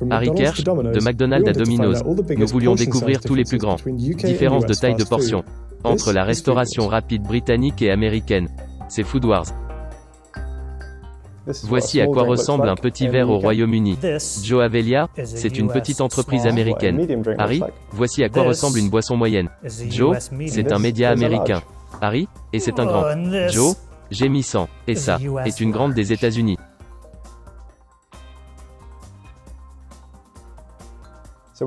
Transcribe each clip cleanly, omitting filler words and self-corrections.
Harry Kersh, de McDonald's à Domino's, nous voulions découvrir tous les plus grands différences de taille de portions entre la restauration rapide britannique et américaine. C'est Food Wars. Voici à quoi ressemble un petit verre au Royaume-Uni. Joe Avelia, c'est une petite entreprise américaine. Harry, voici à quoi ressemble une boisson moyenne. Joe, c'est un média américain. Harry, et c'est un grand. Joe, gémissant, et ça, est une grande des États-Unis.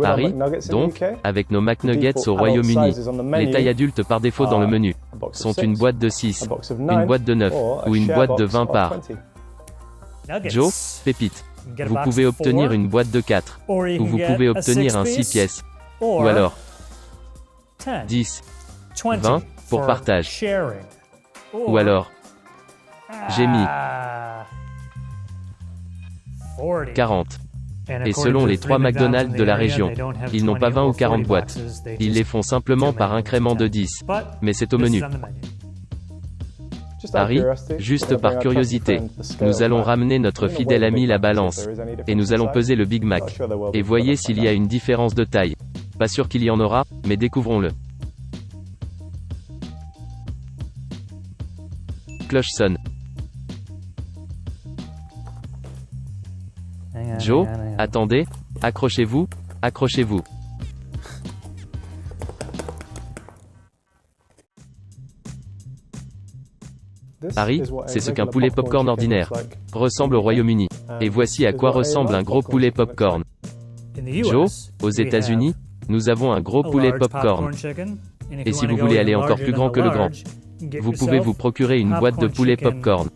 Harry, donc, avec nos McNuggets au Royaume-Uni, les tailles adultes par défaut dans le menu sont une boîte de 6, une boîte de 9, ou une boîte de 20 parts. Joe, pépite. Vous pouvez obtenir une boîte de 4, ou vous pouvez obtenir un 6 pièces, ou alors 10, 20, pour partage, ou alors, j'ai mis 40. Et selon les 3 McDonald's de la région, ils n'ont pas 20 ou 40 boîtes. Ils les font simplement par incrément de 10. Mais c'est au menu. Harry, juste par curiosité, nous allons ramener notre fidèle ami la balance. Et nous allons peser le Big Mac. Et voyez s'il y a une différence de taille. Pas sûr qu'il y en aura, mais découvrons-le. Cloche sonne. Joe, attendez, accrochez-vous, accrochez-vous. Harry, c'est ce qu'un poulet popcorn ordinaire ressemble au Royaume-Uni. Et voici à quoi ressemble un gros poulet popcorn. Joe, aux États-Unis, nous avons un gros poulet popcorn. Et si vous voulez aller encore plus grand que le grand, vous pouvez vous procurer une boîte de poulet popcorn.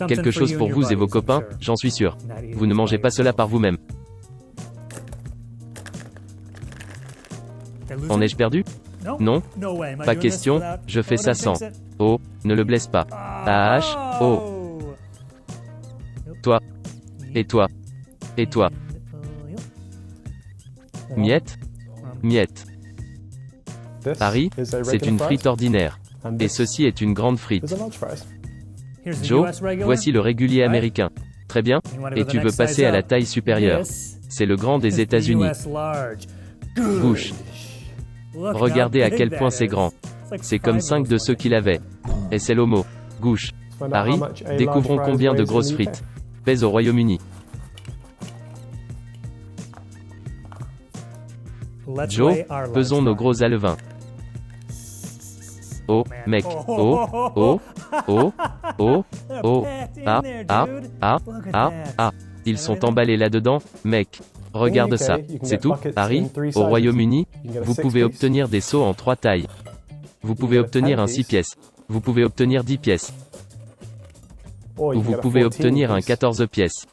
Quelque chose pour vous et vos copains, j'en suis sûr. Vous ne mangez pas cela par vous-même. En ai-je perdu? Non? Pas question, je fais ça sans. Oh, ne le blesse pas. AH, oh. Toi. Et toi. Et toi. Miette? Miette. Harry, c'est une frite ordinaire. Et ceci est une grande frite. Joe, voici le régulier américain. Très bien. Et tu veux passer à la taille supérieure. C'est le grand des États-Unis. Bouche. Regardez à quel point c'est grand. C'est comme 5 de ceux qu'il avait. Et c'est l'homo. Gouche. Harry, découvrons combien de grosses frites pèsent au Royaume-Uni. Joe, pesons nos gros alevins. Oh, mec. Oh, oh, oh, oh, oh, ah. Ils sont emballés là-dedans, mec. Regarde ça. C'est tout, Harry. Au Royaume-Uni, vous pouvez obtenir des seaux en 3 tailles. Vous pouvez obtenir un 6 pièces. Vous pouvez obtenir 10 pièces. Ou vous pouvez obtenir un 14 pièces.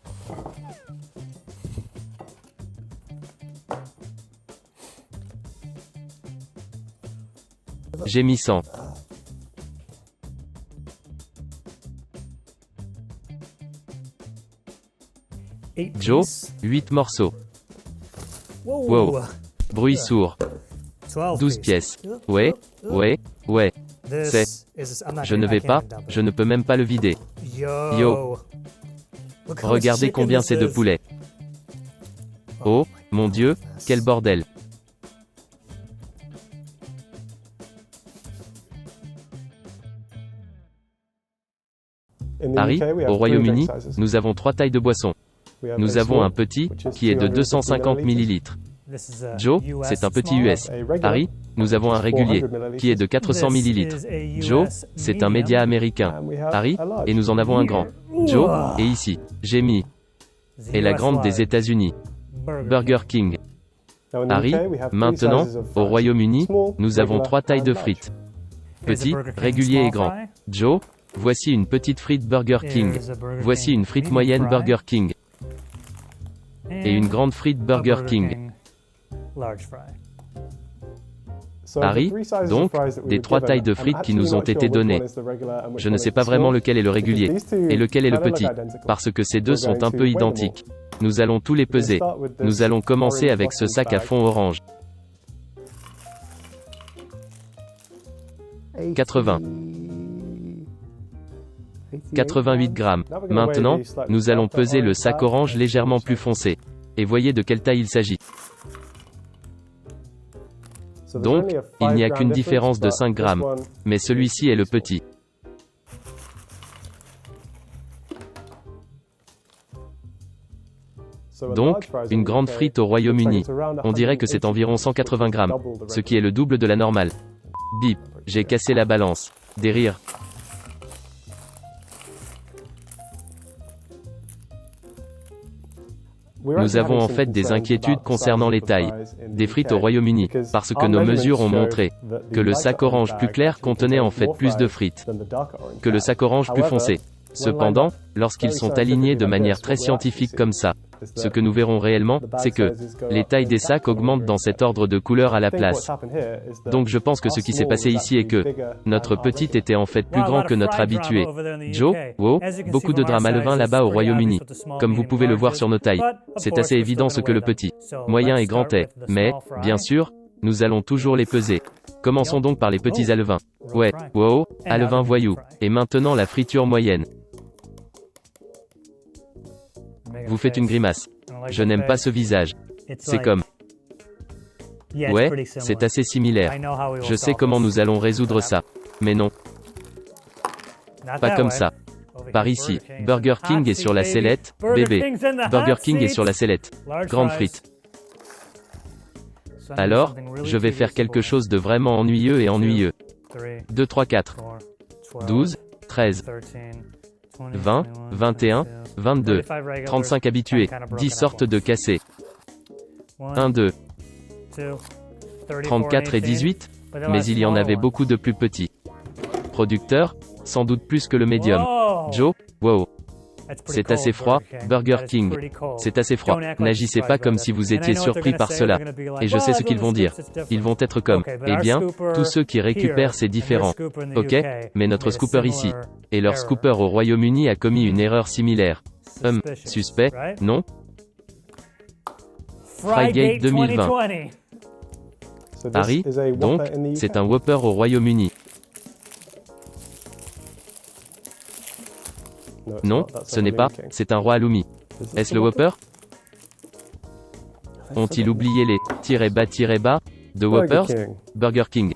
Gémissant. Joe, 8 morceaux. Wow. Bruit sourd. 12 pièces. Ouais. C'est. Je ne vais pas, je ne peux même pas le vider. Yo. Regardez combien c'est de poulet. Oh, mon Dieu, quel bordel. Harry, au Royaume-Uni, nous avons 3 tailles de boissons. Nous avons un petit, qui est de 250 ml. Joe, c'est un petit US. Harry, nous avons un régulier, qui est de 400 ml. Joe, c'est un média américain. Harry, et nous en avons un grand. Joe, et ici, j'ai mis. Et la grande des États-Unis. Burger King. Harry, maintenant, au Royaume-Uni, nous avons 3 tailles de frites. Petit, régulier et grand. Joe, voici une petite frite Burger King. Voici une frite moyenne Burger King. Et une grande frite Burger King. Harry, donc, des 3 tailles de frites qui nous ont été données. Je ne sais pas vraiment lequel est le régulier, et lequel est le petit, parce que ces deux sont un peu identiques. Nous allons tous les peser. Nous allons commencer avec ce sac à fond orange. 80. 88 grammes. Maintenant, nous allons peser le sac orange légèrement plus foncé. Et voyez de quelle taille il s'agit. Donc, il n'y a qu'une différence de 5 grammes. Mais celui-ci est le petit. Donc, une grande frite au Royaume-Uni. On dirait que c'est environ 180 grammes, ce qui est le double de la normale. Bip, j'ai cassé la balance. Des rires. Nous avons en fait des inquiétudes concernant les tailles des frites au Royaume-Uni, parce que nos mesures ont montré que le sac orange plus clair contenait en fait plus de frites que le sac orange plus foncé. Cependant, lorsqu'ils sont alignés de manière très scientifique comme ça, ce que nous verrons réellement, c'est que les tailles des sacs augmentent dans cet ordre de couleur à la place. Donc je pense que ce qui s'est passé ici est que notre petit était en fait plus grand que notre habitué. Joe, wow, beaucoup de drame à levain là-bas au Royaume-Uni. Comme vous pouvez le voir sur nos tailles, c'est assez évident ce que le petit, moyen et grand est. Mais, bien sûr, nous allons toujours les peser. Commençons donc par les petits alevins. Ouais, wow, alevin voyou. Et maintenant la friture moyenne. Vous faites une grimace. Je n'aime pas ce visage. C'est comme... Ouais, c'est assez similaire. Je sais comment nous allons résoudre ça. Mais non. Pas comme ça. Par ici, Burger King est sur la sellette, bébé. Burger King est sur la sellette. Grande frite. Alors, je vais faire quelque chose de vraiment ennuyeux et ennuyeux. 2, 3, 4. 12, 13. 20, 21, 22, 35 habitués, 10 sortes de cassés. 1, 2, 34 et 18, mais il y en avait beaucoup de plus petits. Producteur, sans doute plus que le médium. Joe, wow. C'est assez froid, Burger King. C'est assez froid. N'agissez pas comme si vous étiez surpris par cela. Et je sais ce qu'ils vont dire. Ils vont être comme, eh bien, tous ceux qui récupèrent c'est différent. Ok, mais notre scooper ici, et leur scooper au Royaume-Uni a commis une erreur similaire. Suspect, non? Frygate 2020. Harry, donc, c'est un Whopper au Royaume-Uni. Non, ce n'est pas, c'est un roi halloumi. Est-ce le Whopper? Ont-ils oublié les --bas de Whoppers? Burger King.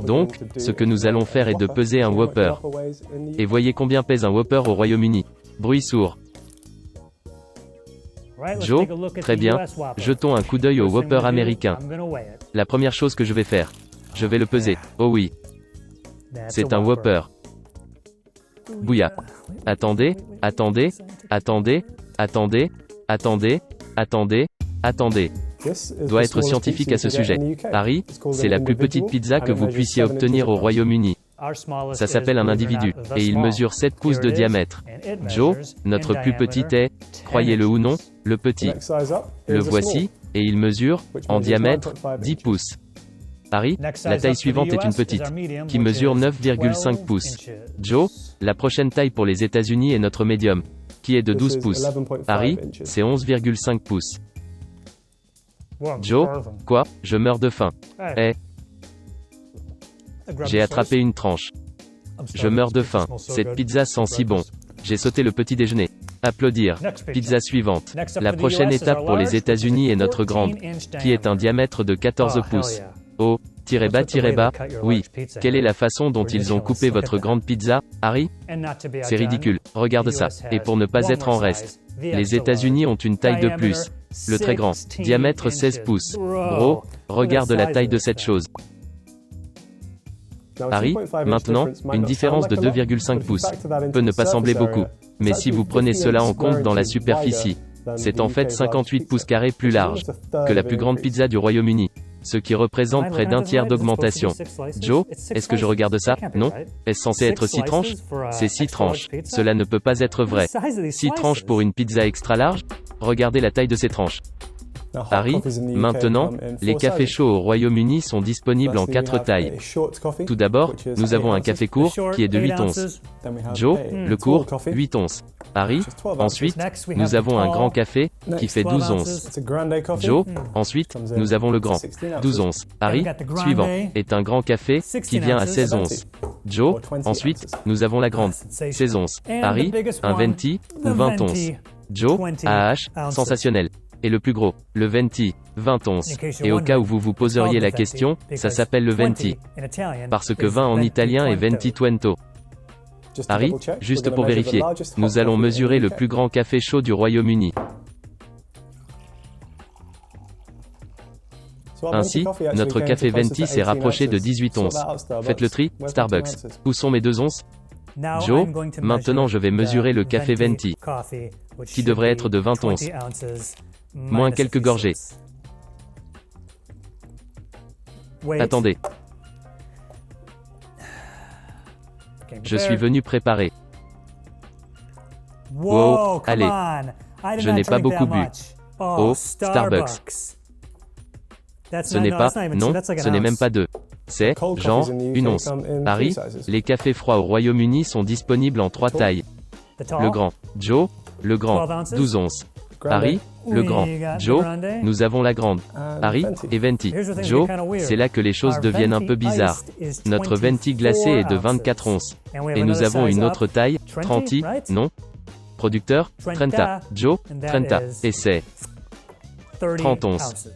Donc, ce que nous allons faire est de peser un Whopper. Et voyez combien pèse un Whopper au Royaume-Uni. Bruit sourd. Joe, très bien, jetons un coup d'œil au Whopper américain. La première chose que je vais faire, je vais le peser. Oh oui. C'est un Whopper. Bouya. Attendez, attendez, attendez, attendez, attendez, attendez, attendez. Doit être scientifique à ce sujet. Harry, c'est la plus petite pizza que vous puissiez obtenir au Royaume-Uni. Ça s'appelle un individu, et il mesure 7 pouces de diamètre. Joe, notre plus petit est, croyez-le ou non, le petit. Le voici, et il mesure, en diamètre, 10 pouces. Harry, la taille suivante est une petite, qui mesure 9,5 pouces. Joe, la prochaine taille pour les États-Unis est notre médium, qui est de 12 pouces. Harry, c'est 11,5 pouces. Joe, quoi, je meurs de faim. Eh. J'ai attrapé une tranche. Je meurs de faim. Cette pizza sent si bon. J'ai sauté le petit déjeuner. Applaudir. Pizza suivante. La prochaine étape pour les États-Unis est notre grande, qui est un diamètre de 14 pouces. Oh, --bas, oui. Quelle est la façon dont ils ont coupé votre grande pizza, Harry? C'est ridicule. Regarde ça. Et pour ne pas être en reste, les États-Unis ont une taille de plus. Le très grand. Diamètre 16 pouces. Bro, regarde la taille de cette chose. Harry, maintenant, une différence de 2,5 pouces peut ne pas sembler beaucoup. Mais si vous prenez cela en compte dans la superficie, c'est en fait 58 pouces carrés plus large que la plus grande pizza du Royaume-Uni. Ce qui représente près d'un tiers d'augmentation. Joe, est-ce que je regarde ça? Non? Est-ce censé être 6 tranches? C'est 6 tranches. Cela ne peut pas être vrai. 6 tranches pour une pizza extra large? Regardez la taille de ces tranches. Harry, maintenant, les cafés chauds au Royaume-Uni sont disponibles en 4 tailles. Tout d'abord, nous avons un café court, qui est de 8 onces. Joe, le court, 8 onces. Harry, ensuite, nous avons un grand café, qui fait 12 onces. Joe, ensuite, nous avons le grand, 12 onces. Harry, suivant, est un grand café, qui vient à 16 onces. Joe. Ensuite, nous avons la grande. 16 onces. Harry, un Venti, ou 20 onces. Joe, AH, sensationnel. Et le plus gros, le Venti, 20 onces. Et au cas où vous vous poseriez la question, ça s'appelle le Venti. Parce que 20 en italien est Venti Twento. Harry, juste pour vérifier, nous allons mesurer le plus grand café chaud du Royaume-Uni. Ainsi, notre café Venti s'est rapproché de 18 onces. Faites le tri, Starbucks. Où sont mes 2 onces? Joe, maintenant je vais mesurer le café Venti, qui devrait être de 20 onces. Moins quelques gorgées. Attendez. Je suis venu préparer. Wow, allez. Je n'ai pas beaucoup bu. Oh, Starbucks. Ce n'est pas, non, ce n'est même pas 2. C'est, genre, 1 once. Harry, les cafés froids au Royaume-Uni sont disponibles en 3 tailles. Le grand. Joe, le grand, 12 onces. Harry, le grand. Joe, nous avons la grande. Harry, et Venti. Joe, c'est là que les choses deviennent un peu bizarres. Notre Venti glacé est de 24 onces. Et nous avons une autre taille, 30, non? Producteur, Trenta. Joe, Trenta. Et c'est 30 onces.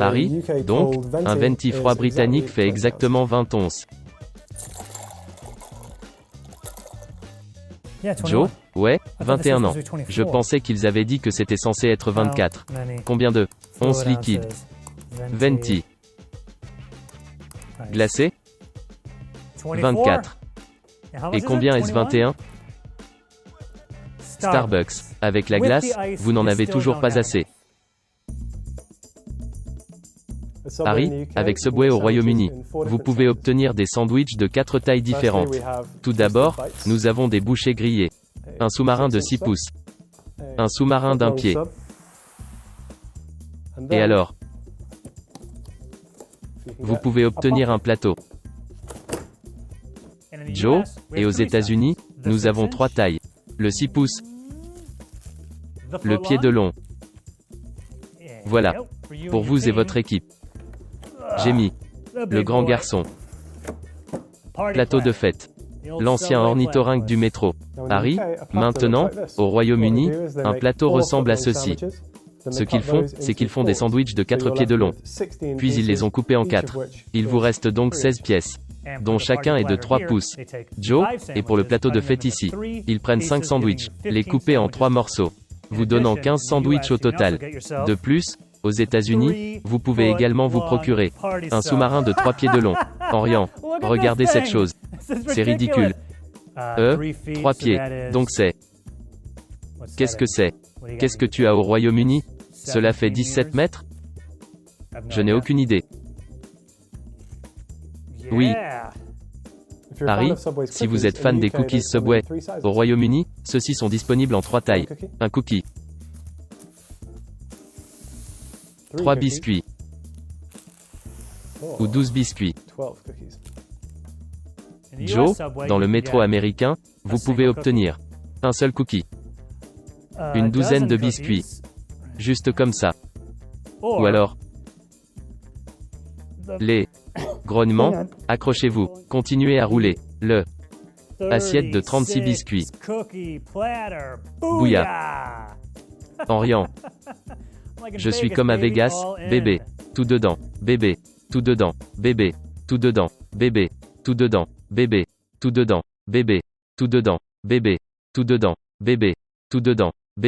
Harry, donc, un Venti froid britannique fait exactement 20 onces. Joe, ouais, 21 ans. Je pensais qu'ils avaient dit que c'était censé être 24. Combien de onces liquides? Venti. Glacé? 24. Et combien est-ce 21? Starbucks. Avec la glace, vous n'en avez toujours pas assez. Harry, avec Subway au Royaume-Uni, vous pouvez obtenir des sandwichs de 4 tailles différentes. Tout d'abord, nous avons des bouchées grillées. Un sous-marin de 6 pouces. Un sous-marin d'1 pied. Et alors? Vous pouvez obtenir un plateau. Joe, et aux États-Unis, nous avons 3 tailles. Le 6 pouces. Le pied de long. Voilà. Pour vous et votre équipe. J'ai mis le grand garçon. Plateau de fête. L'ancien ornithorynque du métro. Harry, maintenant, au Royaume-Uni, un plateau ressemble à ceci. Ce qu'ils font, c'est qu'ils font des sandwichs de 4 pieds de long. Puis ils les ont coupés en 4. Il vous reste donc 16 pièces, dont chacun est de 3 pouces. Joe, et pour le plateau de fête ici, ils prennent 5 sandwichs, les couper en 3 morceaux, vous donnant 15 sandwichs au total. De plus, aux États-Unis, vous pouvez également vous procurer un sous-marin de 3 pieds de long. Orient, regardez cette chose. C'est ridicule. 3 pieds. Donc c'est... Qu'est-ce que c'est? Qu'est-ce que tu as au Royaume-Uni? Cela fait 17 mètres? Je n'ai aucune idée. Oui. Harry, si vous êtes fan des cookies Subway, au Royaume-Uni, ceux-ci sont disponibles en 3 tailles. Un cookie. 3 biscuits. Ou 12 biscuits. Joe, dans le métro américain, vous pouvez obtenir un seul cookie. Une douzaine de biscuits. Juste comme ça. Ou alors, les grognements, accrochez-vous, continuez à rouler. Le assiette de 36 biscuits. Bouya. Orient. Je suis comme à Vegas, bébé. Tout dedans, bébé. Tout dedans, bébé. Tout dedans, bébé. Tout dedans, bébé. Tout dedans, bébé. Tout dedans, bébé. Tout dedans, bébé. Tout dedans,